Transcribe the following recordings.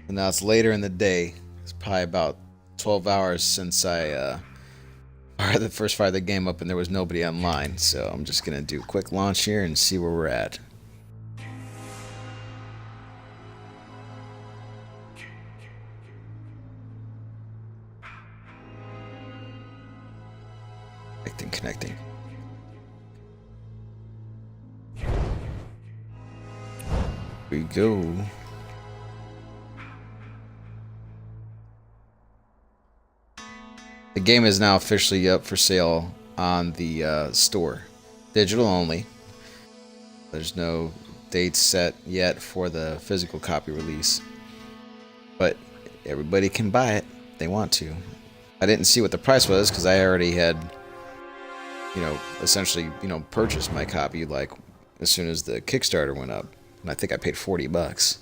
And now it's later in the day. It's probably about 12 hours since I fired the first fire of the game up and there was nobody online. So I'm just going to do a quick launch here and see where we're at. Connecting. Here we go. The game is now officially up for sale on the store. Digital only. There's no date set yet for the physical copy release. But everybody can buy it if they want to. I didn't see what the price was because I already had, essentially, purchased my copy like as soon as the Kickstarter went up. And I think I paid $40.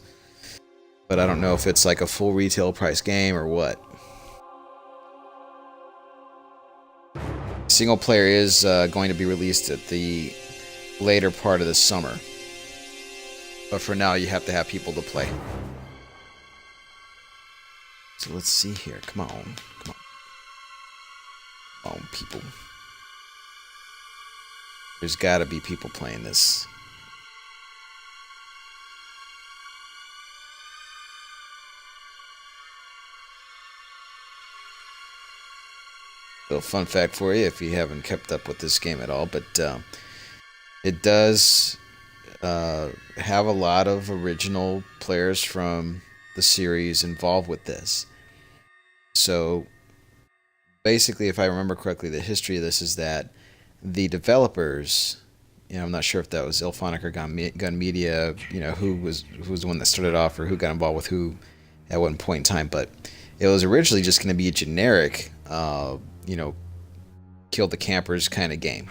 But I don't know if it's like a full retail price game or what. Single player is going to be released at the later part of the summer. But for now, you have to have people to play. So let's see here. Come on. Come on, people. There's got to be people playing this. Little fun fact for you if you haven't kept up with this game at all, but it does have a lot of original players from the series involved with this. So basically, if I remember correctly, the history of this is that the developers, I'm not sure if that was Ilphonic or Gun Media, who was the one that started off or who got involved with who at one point in time, but it was originally just going to be a generic, kill the campers kind of game.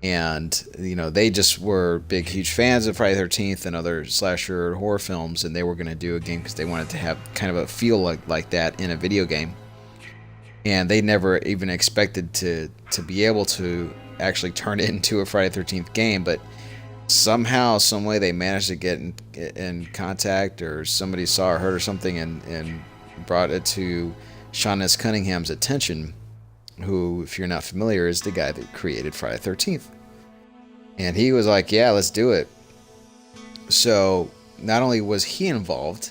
And, they just were big, huge fans of Friday the 13th and other slasher horror films, and they were going to do a game because they wanted to have kind of a feel like that in a video game. And they never even expected to be able to actually turn it into a Friday the 13th game, but somehow, some way, they managed to get in contact, or somebody saw or heard or something, and brought it to Sean S. Cunningham's attention, who, if you're not familiar, is the guy that created Friday the 13th. And he was like, yeah, let's do it. So not only was he involved,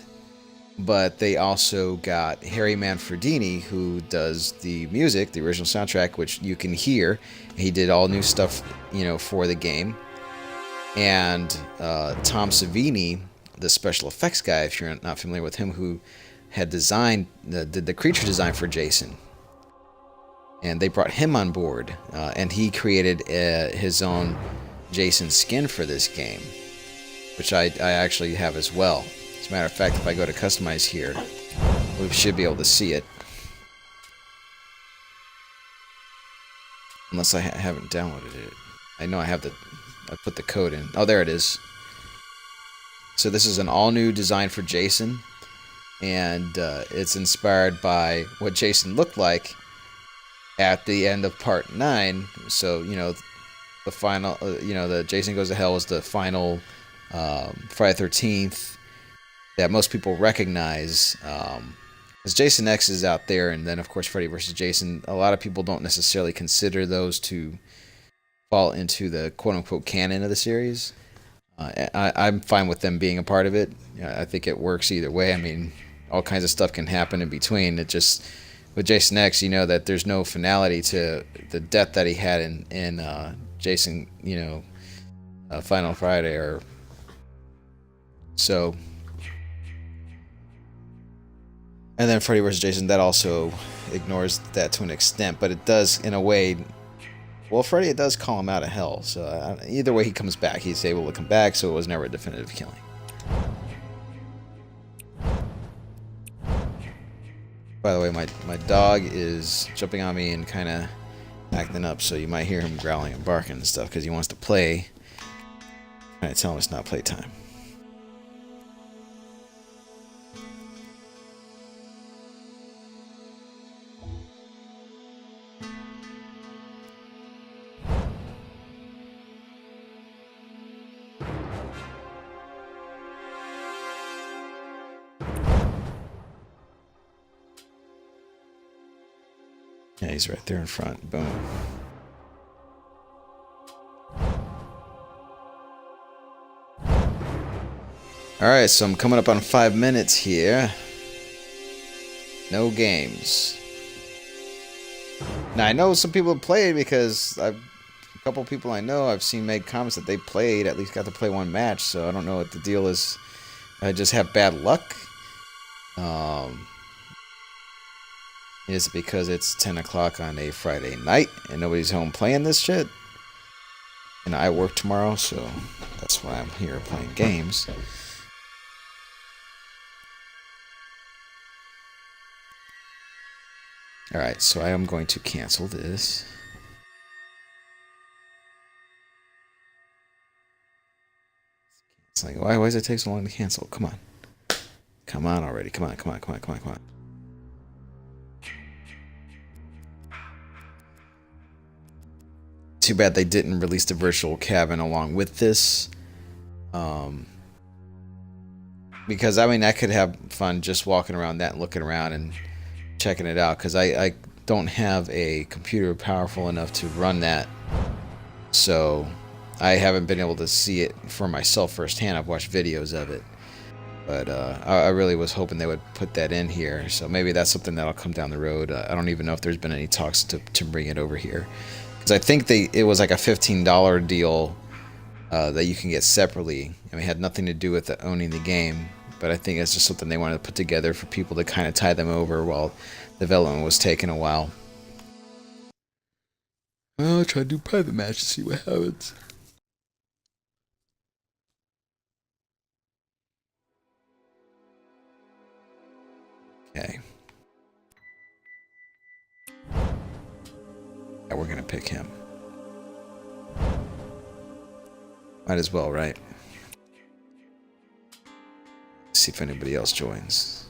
but they also got Harry Manfredini, who does the music, the original soundtrack, which you can hear. He did all new stuff, for the game. And Tom Savini, the special effects guy, if you're not familiar with him, who had did the creature design for Jason. And they brought him on board, and he created his own Jason skin for this game, which I actually have as well. As a matter of fact, if I go to customize here, we should be able to see it. Unless I haven't downloaded it. I know I put the code in. Oh, there it is. So this is an all-new design for Jason, and it's inspired by what Jason looked like at the end of Part 9. So, the final, the Jason Goes to Hell was the final Friday the 13th that most people recognize. As Jason X is out there, and then, of course, Freddy vs. Jason, a lot of people don't necessarily consider those to fall into the quote-unquote canon of the series. I'm fine with them being a part of it. I think it works either way. I mean, all kinds of stuff can happen in between. It just... With Jason X, that there's no finality to the death that he had in Jason, Final Friday, or so. And then Freddy vs. Jason, that also ignores that to an extent, but it does, in a way. Well, Freddy, it does call him out of hell, so either way he comes back, he's able to come back, so it was never a definitive killing. By the way, my dog is jumping on me and kind of acting up, so you might hear him growling and barking and stuff because he wants to play. I'm trying to tell him it's not playtime. Yeah, he's right there in front. Boom. Alright, so I'm coming up on 5 minutes here. No games. Now, I know some people have played because a couple people I know I've seen make comments that they played, at least got to play one match, so I don't know what the deal is. I just have bad luck. Is it because it's 10 o'clock on a Friday night and nobody's home playing this shit? And I work tomorrow, so that's why I'm here playing games. Alright, so I am going to cancel this. It's like, why does it take so long to cancel? Come on. Come on already. Come on. Too bad they didn't release the virtual cabin along with this. Because, I mean, I could have fun just walking around that and looking around and checking it out. Because I don't have a computer powerful enough to run that. So, I haven't been able to see it for myself firsthand. I've watched videos of it. But I really was hoping they would put that in here. So maybe that's something that'll come down the road. I don't even know if there's been any talks to bring it over here. Because I think it was like a $15 deal that you can get separately. I mean, it had nothing to do with owning the game. But I think it's just something they wanted to put together for people to kind of tie them over while development was taking a while. Well, I'll try to do private match to see what happens. Okay. Yeah, we're gonna pick him. Might as well, right? See if anybody else joins.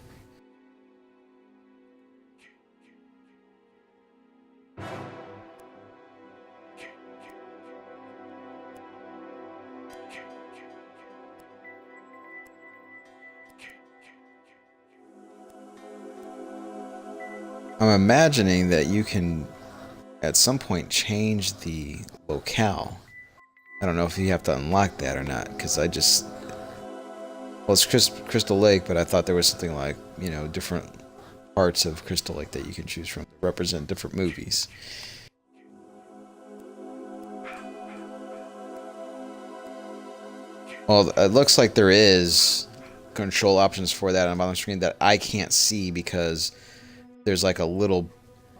I'm imagining that you can at some point change the locale. I don't know if you have to unlock that or not, because I just... Well, it's Crystal Lake, but I thought there was something like, you know, different parts of Crystal Lake that you can choose from to represent different movies. Well, it looks like there is control options for that on the bottom screen that I can't see because there's like a little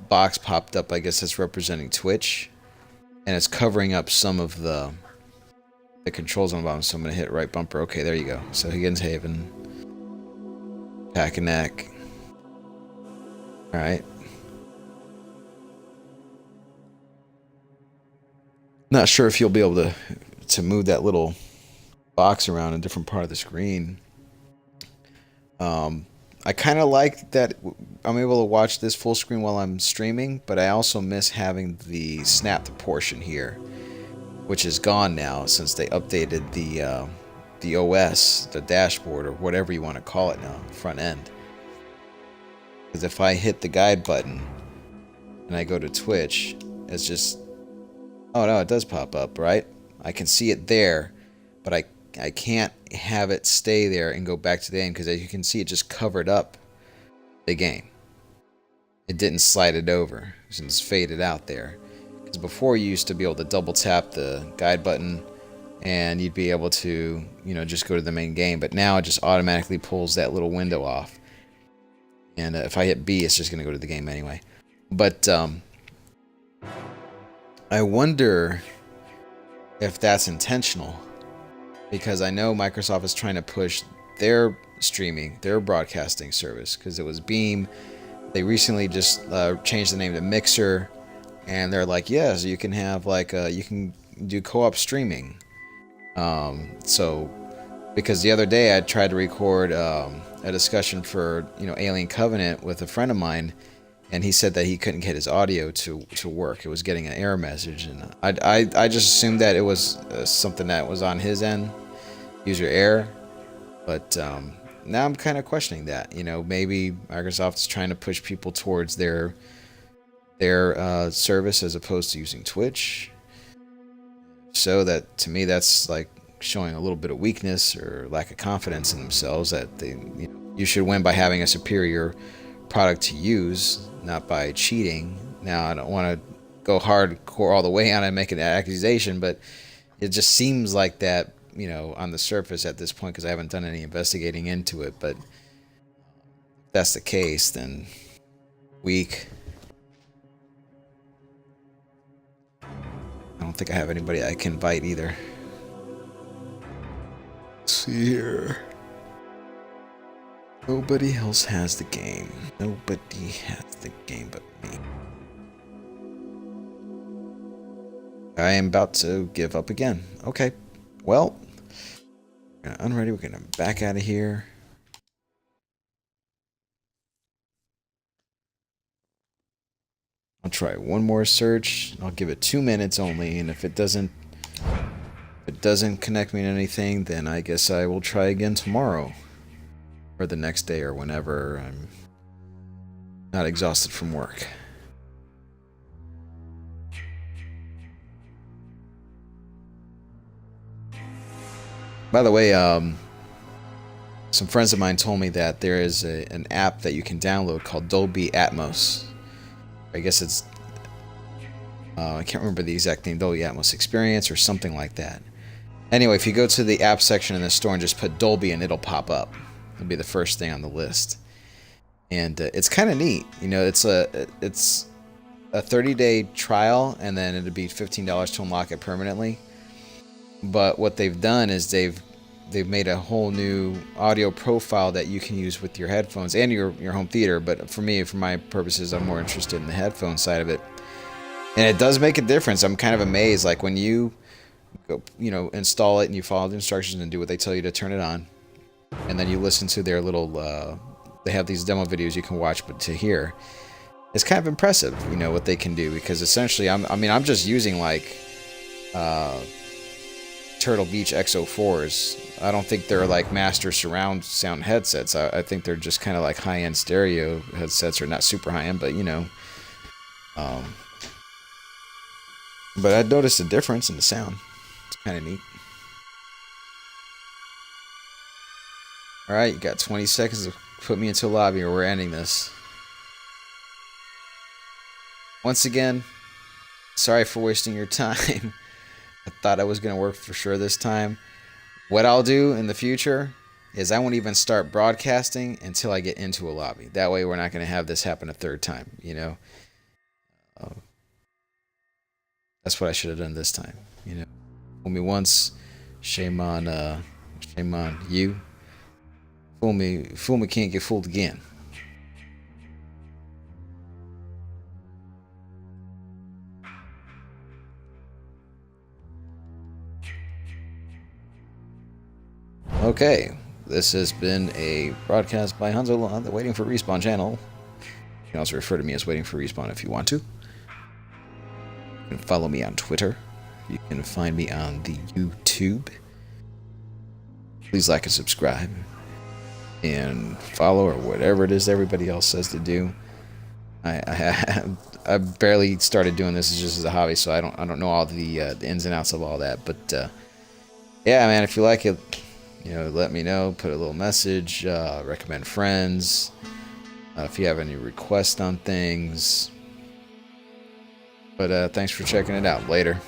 box popped up, I guess that's representing Twitch, and it's covering up some of the controls on the bottom, so I'm going to hit right bumper. Okay, there you go. So Higgins Haven. Packanack. Alright. Not sure if you'll be able to move that little box around a different part of the screen. I kind of like that I'm able to watch this full screen while I'm streaming, but I also miss having the snapped portion here, which is gone now since they updated the OS, the dashboard, or whatever you want to call it now, front end. Because if I hit the guide button and I go to Twitch, it's just... Oh no, it does pop up, right? I can see it there, but I can't have it stay there and go back to the game because as you can see, it just covered up the game. It didn't slide it over. It just faded out there. Because before you used to be able to double tap the guide button and you'd be able to, you know, just go to the main game. But now it just automatically pulls that little window off. And if I hit B, it's just going to go to the game anyway. But I wonder if that's intentional. Because I know Microsoft is trying to push their streaming, their broadcasting service. Because it was Beam. They recently just changed the name to Mixer. And they're like, yes, you can have like you can do co-op streaming. So, because the other day I tried to record a discussion for, you know, Alien Covenant with a friend of mine, and he said that he couldn't get his audio to work. It was getting an error message, and I just assumed that it was something that was on his end, user error. But now I'm kind of questioning that. You know, maybe Microsoft's trying to push people towards their their service as opposed to using Twitch. So that, to me, that's like showing a little bit of weakness or lack of confidence in themselves, that you should win by having a superior product to use, not by cheating. Now, I don't want to go hardcore all the way on it and make an accusation, but it just seems like that, on the surface at this point, because I haven't done any investigating into it. But if that's the case, then weak. I don't think I have anybody I can invite either. Let's see here. Nobody else has the game. Nobody has the game but me. I am about to give up again. Okay. Well, we're gonna unready. We're gonna back out of here. I'll try one more search. I'll give it 2 minutes only, and if it doesn't connect me to anything, then I guess I will try again tomorrow, or the next day, or whenever I'm not exhausted from work. By the way, some friends of mine told me that there is an app that you can download called Dolby Atmos. I guess it's, I can't remember the exact name, Dolby Atmos Experience or something like that. Anyway, if you go to the app section in the store and just put Dolby in, it'll pop up. It'll be the first thing on the list. And it's kind of neat. It's a 30-day trial, and then it'll be $15 to unlock it permanently. But what they've done is they've made a whole new audio profile that you can use with your headphones and your home theater. But for me, for my purposes, I'm more interested in the headphone side of it. And it does make a difference. I'm kind of amazed. Like when you go, install it and you follow the instructions and do what they tell you to turn it on, and then you listen to their little, they have these demo videos you can watch, but to hear, it's kind of impressive, what they can do. Because essentially, I'm just using like Turtle Beach XO4s. I don't think they're like master surround sound headsets. I think they're just kind of like high-end stereo headsets, or not super high-end, but but I noticed a difference in the sound. It's kind of neat. Alright, you got 20 seconds to put me into a lobby, or we're ending this. Once again, sorry for wasting your time. I thought I was going to work for sure this time. What I'll do in the future is I won't even start broadcasting until I get into a lobby. That way we're not going to have this happen a third time, That's what I should have done this time, Fool me once, shame on you. Fool me can't get fooled again. Okay, this has been a broadcast by hanzolo on the Waiting for Respawn channel. You can also refer to me as Waiting for Respawn if you want to. You can follow me on Twitter. You can find me on the YouTube. Please like and subscribe. And follow, or whatever it is everybody else says to do. I barely started doing this just as a hobby, so I don't know all the ins and outs of all that. But yeah, man, if you like it, let me know. Put a little message. Recommend friends. If you have any requests on things. But thanks for checking it out. Later.